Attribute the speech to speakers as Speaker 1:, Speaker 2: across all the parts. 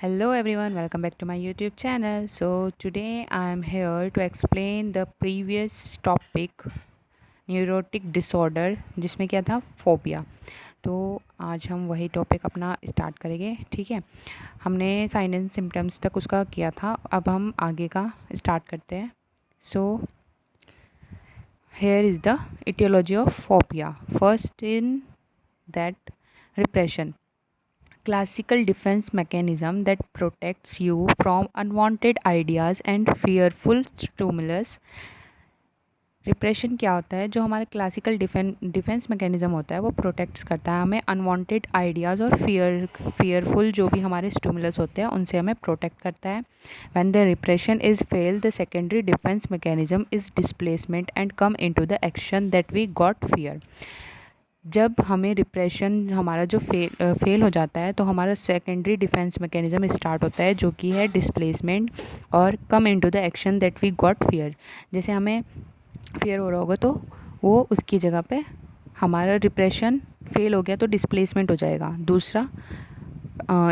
Speaker 1: Hello everyone, welcome back to my YouTube channel. So today I am here to explain the previous topic neurotic disorder जिसमें क्या था phobia. तो आज हम वही टॉपिक अपना स्टार्ट करेंगे। ठीक है, हमने साइन एंड सिम्टम्स तक उसका किया था, अब हम आगे का स्टार्ट करते हैं। So here is the aetiology of phobia. First in that repression, classical defense mechanism that protects you from unwanted ideas and fearful stimulus। Repression क्या होता है? जो हमारे क्लासिकल डिफेंस मैकेनिज़्म होता है वो प्रोटेक्ट्स करता है हमें अनवांटेड आइडियाज़ और फियरफुल जो भी हमारे स्टिमुलस होते हैं उनसे हमें प्रोटेक्ट करता है। When the repression is fail the secondary defence mechanism is displacement and come into the action that we got fear. जब हमें रिप्रेशन हमारा जो फेल हो जाता है तो हमारा सेकेंडरी डिफेंस मैकेनिज़्म स्टार्ट होता है जो कि है डिस्प्लेसमेंट और come into the action that we got fear. जैसे हमें फियर हो रहा होगा तो वो उसकी जगह पे हमारा रिप्रेशन फेल हो गया तो डिस्प्लेसमेंट हो जाएगा, दूसरा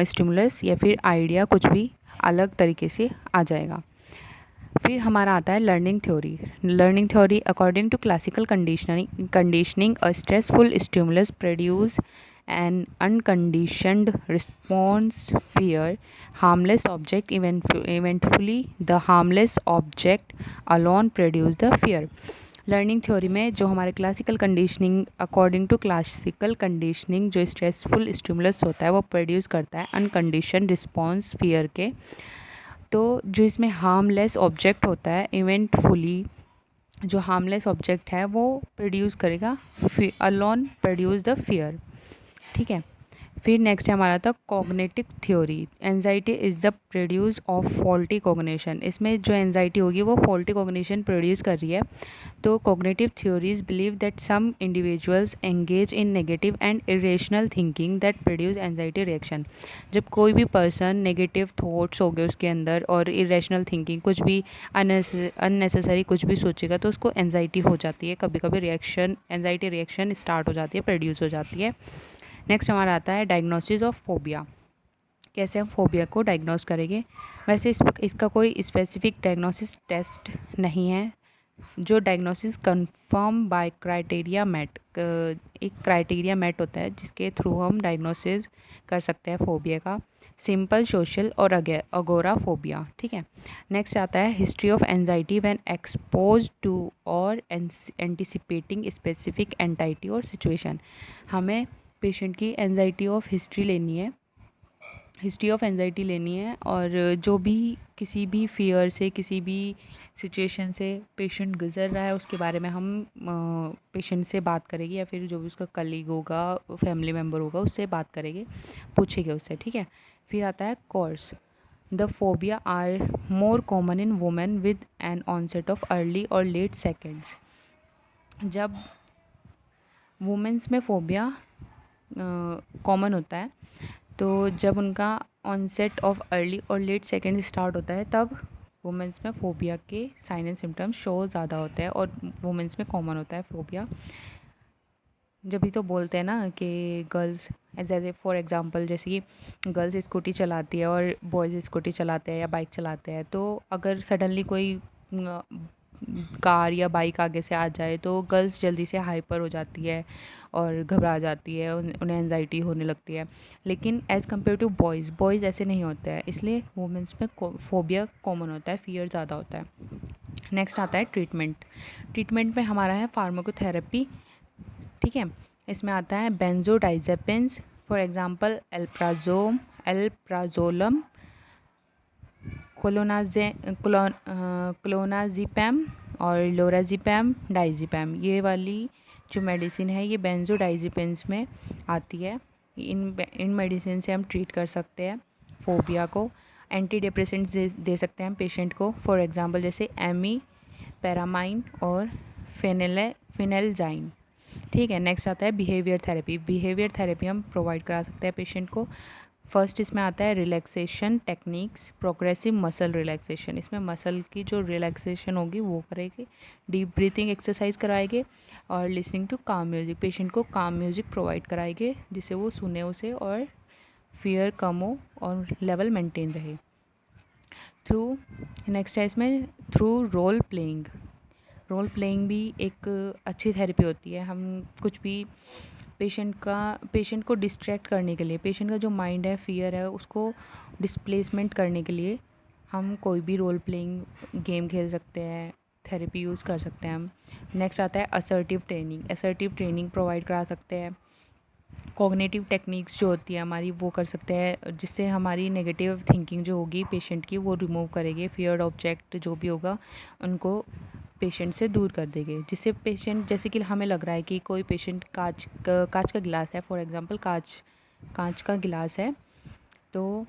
Speaker 1: स्टिमुलस या फिर आइडिया कुछ भी अलग तरीके से आ जाएगा। फिर हमारा आता है learning theory according to classical conditioning a stressful stimulus produce an unconditioned response fear harmless object eventfully the harmless object alone produce the fear. Learning theory में जो हमारे classical conditioning according to classical conditioning जो stressful stimulus होता है वो produce करता है अनकंडीशन response fear के। तो जो इसमें हार्मलेस ऑब्जेक्ट होता है इवेंटफुली, जो हार्मलेस ऑब्जेक्ट है वो प्रोड्यूस करेगा अलोन प्रोड्यूस द फियर। ठीक है, फिर नेक्स्ट है हमारा था cognitive theory. Anxiety is the produce of faulty cognition. इसमें जो एंजाइटी होगी वो फॉल्टी कॉग्निशन प्रोड्यूस कर रही है। तो cognitive theories believe that some individuals engage in negative and irrational thinking that produce anxiety reaction. जब कोई भी पर्सन नेगेटिव थॉट्स हो गए उसके अंदर और इरेशनल थिंकिंग कुछ भी अननेसेसरी कुछ भी सोचेगा तो उसको एंजाइटी हो जाती है, कभी कभी रिएक्शन एंजाइटी रिएक्शन स्टार्ट हो जाती है, प्रोड्यूस हो जाती है। नेक्स्ट हमारा आता है डायग्नोसिस ऑफ फोबिया। कैसे हम फोबिया को डायग्नोस करेंगे? वैसे इसका कोई स्पेसिफिक डायग्नोसिस टेस्ट नहीं है। जो diagnosis confirm by criteria met, एक क्राइटेरिया मेट होता है जिसके थ्रू हम डायग्नोसिस कर सकते हैं फोबिया का। सिंपल, सोशल और अगोरा फोबिया। ठीक है, नेक्स्ट आता है history of anxiety when expose to और एंटिसिपेटिंग स्पेसिफिक एंटाइटी और सिचुएशन। हमें पेशेंट की एंजाइटी ऑफ हिस्ट्री लेनी है, हिस्ट्री ऑफ एंजाइटी लेनी है और जो भी किसी भी फियर से किसी भी सिचुएशन से पेशेंट गुजर रहा है उसके बारे में हम पेशेंट से बात करेंगे या फिर जो भी उसका कलीग होगा, फैमिली मेम्बर होगा, उससे बात करेंगे, पूछेंगे उससे। ठीक है, फिर आता है cause. The phobia are more common in women with an onset of early और लेट सेकेंड्स। जब वुमेंस में फोबिया कॉमन होता है तो जब उनका ऑनसेट ऑफ अर्ली और लेट सेकेंड स्टार्ट होता है तब वुमेंस में फोबिया के साइन एंड सिम्टम्स शो ज़्यादा होते हैं और वुमेंस में कॉमन होता है फोबिया। जब भी तो बोलते हैं ना कि गर्ल्स जैसे फॉर एग्जांपल जैसे कि गर्ल्स स्कूटी चलाती है और बॉयज़ स्कूटी चलाते हैं या बाइक चलाते हैं, तो अगर सडनली कोई कार या बाइक आगे से आ जाए तो गर्ल्स जल्दी से हाइपर हो जाती है और घबरा जाती है, उन्हें एंजाइटी होने लगती है। लेकिन एज़ कम्पेयर टू बॉयज़ ऐसे नहीं होते हैं, इसलिए वुमेंस में फोबिया कॉमन होता है, फियर ज़्यादा होता है। नेक्स्ट आता है ट्रीटमेंट में हमारा है फार्माकोथेरेपी। ठीक है, इसमें आता है बेंजोडाइजेपिन्स, फॉर एग्जांपल एल्प्राजोलम, क्लोनाजिपैम और लोराजिपैम, डाइजिपैम। ये वाली जो मेडिसिन है ये बेंजोडाइजिपिन्स में आती है। इन मेडिसिन से हम ट्रीट कर सकते हैं फोबिया को। एंटी डिप्रेसेंट्स दे सकते हैं हम पेशेंट को, फॉर एग्जांपल जैसे एमी पैरामाइन और फिनेलजाइन। ठीक है, नेक्स्ट आता है बिहेवियर थेरेपी हम प्रोवाइड करा सकते हैं पेशेंट को। फर्स्ट इसमें आता है relaxation techniques, progressive muscle relaxation. इसमें मसल की जो रिलैक्सेशन होगी वो करेंगे, डीप ब्रीथिंग एक्सरसाइज कराएंगे और लिसनिंग टू काम म्यूज़िक। पेशेंट को काम म्यूज़िक प्रोवाइड कराएंगे जिससे वो सुने उसे और फियर कम हो और लेवल मेंटेन रहे। थ्रू नेक्स्ट है इसमें थ्रू रोल प्लेइंग भी एक अच्छी थेरेपी होती है। हम कुछ भी पेशेंट को डिस्ट्रैक्ट करने के लिए, पेशेंट का जो माइंड है, फियर है, उसको डिस्प्लेसमेंट करने के लिए हम कोई भी रोल प्लेइंग गेम खेल सकते हैं, थेरेपी यूज़ कर सकते हैं हम। नेक्स्ट आता है असर्टिव ट्रेनिंग प्रोवाइड करा सकते हैं। कॉग्निटिव टेक्निक्स जो होती है हमारी, वो कर सकते हैं, जिससे हमारी नेगेटिव थिंकिंग जो होगी पेशेंट की, वो रिमूव करेंगे। फियर्ड ऑब्जेक्ट जो भी होगा उनको पेशेंट से दूर कर देंगे, जिससे पेशेंट, जैसे कि हमें लग रहा है कि कोई पेशेंट कांच का गिलास है, फॉर एग्जांपल कांच का गिलास है, तो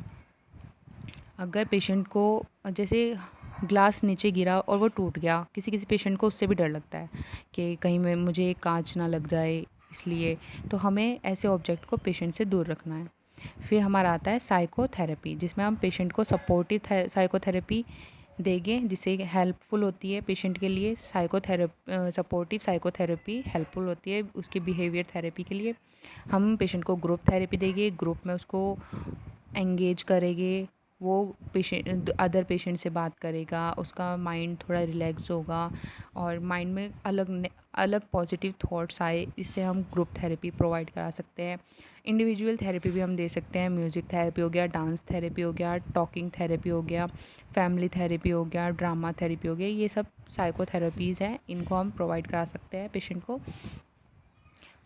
Speaker 1: अगर पेशेंट को जैसे ग्लास नीचे गिरा और वो टूट गया, किसी किसी पेशेंट को उससे भी डर लगता है कि कहीं मैं मुझे कांच ना लग जाए, इसलिए तो हमें ऐसे ऑब्जेक्ट को पेशेंट से दूर रखना है। फिर हमारा आता है साइकोथेरेपी, जिसमें हम पेशेंट को सपोर्टिव साइकोथेरेपी देंगे, जिससे हेल्पफुल होती है पेशेंट के लिए। सपोर्टिव साइकोथेरेपी हेल्पफुल होती है उसके बिहेवियर थेरेपी के लिए। हम पेशेंट को ग्रुप थेरेपी देंगे, ग्रुप में उसको एंगेज करेंगे, वो पेशेंट अदर पेशेंट से बात करेगा, उसका माइंड थोड़ा रिलैक्स होगा और माइंड में अलग पॉजिटिव थॉट्स आए, इससे हम ग्रुप थेरेपी प्रोवाइड करा सकते हैं। इंडिविजुअल थेरेपी भी हम दे सकते हैं, म्यूज़िक थेरेपी हो गया, डांस थेरेपी हो गया, टॉकिंग थेरेपी हो गया, फैमिली थेरेपी हो गया, ड्रामा थेरेपी हो गया, ये सब साइकोथेरेपीज़ हैं, इनको हम प्रोवाइड करा सकते हैं पेशेंट को।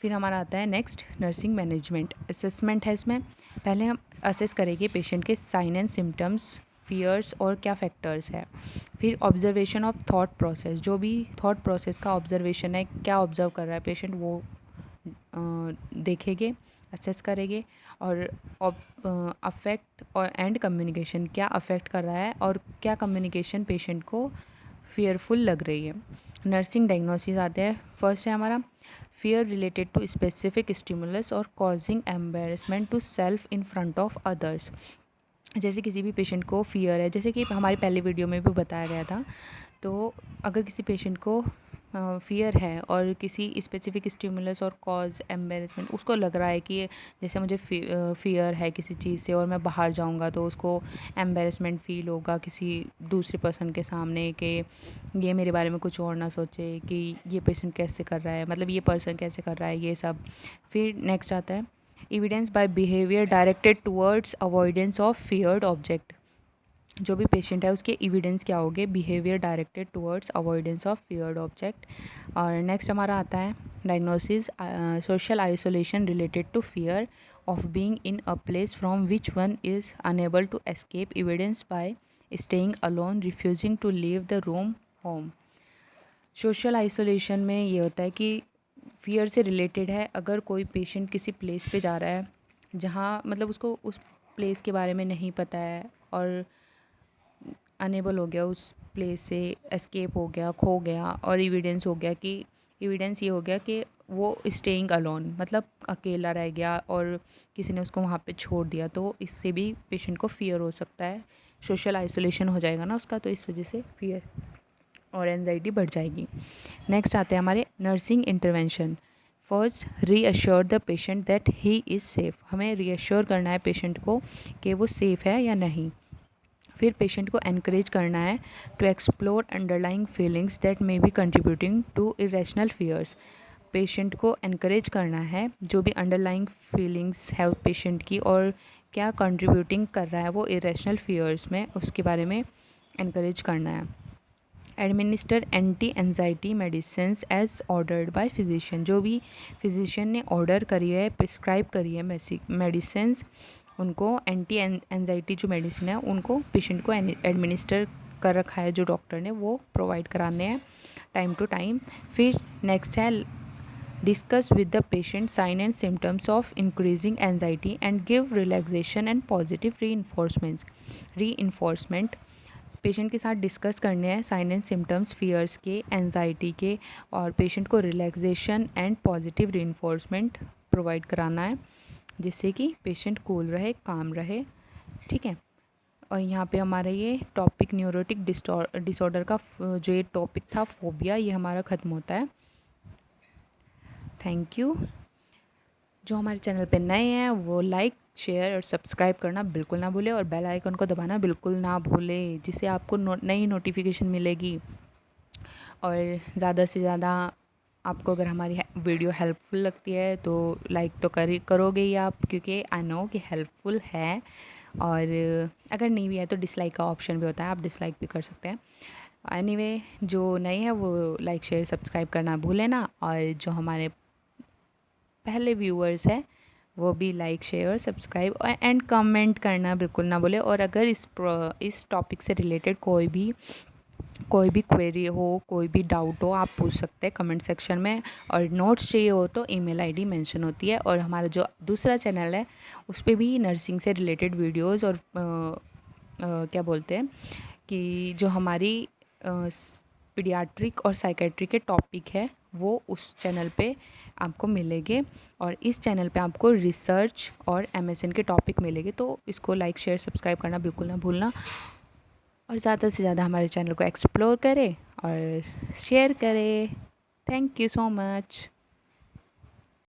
Speaker 1: फिर हमारा आता है नेक्स्ट नर्सिंग मैनेजमेंट असेसमेंट है। इसमें पहले हम असेस करेंगे पेशेंट के साइन एंड सिम्टम्स, फियर्स और क्या फैक्टर्स है। फिर ऑब्जर्वेशन ऑफ थॉट प्रोसेस, जो भी थॉट प्रोसेस का ऑब्जर्वेशन है, क्या ऑब्जर्व कर रहा है पेशेंट, वो देखेंगे, असेस करेंगे। और अफेक्ट और एंड कम्युनिकेशन, क्या अफेक्ट कर रहा है और क्या कम्युनिकेशन पेशेंट को फियरफुल लग रही है। नर्सिंग डायग्नोसिस आते हैं। फर्स्ट है हमारा fear related to specific stimulus और causing embarrassment to self in front of others. जैसे किसी भी पेशेंट को फियर है, जैसे कि हमारी पहले वीडियो में भी बताया गया था, तो अगर किसी पेशेंट को फियर है और किसी स्पेसिफिक स्टिमुलस और कॉज एम्बेरसमेंट, उसको लग रहा है कि जैसे मुझे फियर है किसी चीज़ से और मैं बाहर जाऊंगा तो उसको एम्बेरसमेंट फ़ील होगा किसी दूसरे पर्सन के सामने, कि ये मेरे बारे में कुछ और ना सोचे कि ये पेशेंट कैसे कर रहा है, मतलब ये पर्सन कैसे कर रहा है, ये सब। फिर नेक्स्ट आता है evidence by behaviour directed towards avoidance of feared object. जो भी पेशेंट है उसके एविडेंस क्या होंगे, behaviour directed towards avoidance of feared object. और नेक्स्ट हमारा आता है diagnosis social isolation related to fear of being in a place from which one is unable to escape, evidence by staying alone, refusing to leave the room home. Social isolation में ये होता है कि fear से related है, अगर कोई patient किसी प्लेस पे जा रहा है जहाँ मतलब उसको उस प्लेस के बारे में नहीं पता है और अनेबल हो गया उस प्लेस से, एस्केप हो गया, खो गया, और एविडेंस हो गया कि एविडेंस ये हो गया कि वो स्टेइंग अलोन, मतलब अकेला रह गया और किसी ने उसको वहाँ पे छोड़ दिया, तो इससे भी पेशेंट को फियर हो सकता है, सोशल आइसोलेशन हो जाएगा ना उसका, तो इस वजह से फियर और एनजाइटी बढ़ जाएगी। नेक्स्ट आते हैं हमारे nursing intervention. First, reassure the patient that he is safe, हमें रीअश्योर करना है पेशेंट को कि वो सेफ़ है या नहीं। फिर पेशेंट को एनकरेज करना है to explore underlying feelings that may be contributing to irrational fears. Patient को एनकरेज करना है जो भी अंडरलाइंग फीलिंग्स है पेशेंट की और क्या कंट्रीब्यूटिंग कर रहा है वो इरेशनल फियर्स में, उसके बारे में एनकरेज करना है। Administer anti anxiety medicine as ordered by physician, जो भी फिजिशियन ने ऑर्डर करी है, प्रिस्क्राइब करी है मेडिसिन, उनको एंटी एनजाइटी जो मेडिसिन है उनको पेशेंट को एडमिनिस्टर कर रखा है जो डॉक्टर ने, वो प्रोवाइड कराने हैं टाइम टू टाइम। फिर नेक्स्ट है discuss with the patient sign and symptoms of increasing anxiety and give relaxation and positive reinforcement. Patient के साथ डिस्कस करने हैं साइन एंड सिम्टम्स फियर्स के, एनजाइटी के, और पेशेंट को रिलैक्सेशन एंड पॉजिटिव री प्रोवाइड कराना है, जिससे कि पेशेंट कूल रहे, काम रहे। ठीक है, और यहाँ पे हमारा ये टॉपिक न्यूरोटिक डिसऑर्डर का जो ये टॉपिक था फोबिया, ये हमारा ख़त्म होता है। Thank you. जो हमारे चैनल पे नए हैं वो लाइक शेयर और सब्सक्राइब करना बिल्कुल ना भूलें और बेल आइकन को दबाना बिल्कुल ना भूलें, जिससे आपको नई नोटिफिकेशन मिलेगी। और ज़्यादा से ज़्यादा आपको अगर हमारी वीडियो हेल्पफुल लगती है तो लाइक तो करोगे ही आप, क्योंकि आई नो कि हेल्पफुल है। और अगर नहीं भी है तो डिसलाइक का ऑप्शन भी होता है, आप डिसलाइक भी कर सकते हैं। एनीवे, जो नए हैं वो लाइक शेयर सब्सक्राइब करना भूलें ना, और जो हमारे पहले व्यूअर्स हैं वो भी like share subscribe and comment करना बिल्कुल ना भूलें। और अगर इस टॉपिक से रिलेटेड कोई भी क्वेरी हो, कोई भी डाउट हो, आप पूछ सकते हैं कमेंट सेक्शन में। और नोट्स चाहिए हो तो ईमेल आईडी मेंशन होती है। और हमारा जो दूसरा चैनल है उस पर भी नर्सिंग से रिलेटेड वीडियोस और क्या बोलते हैं कि जो हमारी पीडियाट्रिक और साइकेट्री के टॉपिक है वो उस चैनल पे आपको मिलेंगे। और इस चैनल पे आपको रिसर्च और एमएसएन के टॉपिक मिलेंगे। तो इसको लाइक शेयर सब्सक्राइब करना बिल्कुल ना भूलना, और ज़्यादा से ज़्यादा हमारे चैनल को एक्सप्लोर करें और शेयर करें। Thank you so much.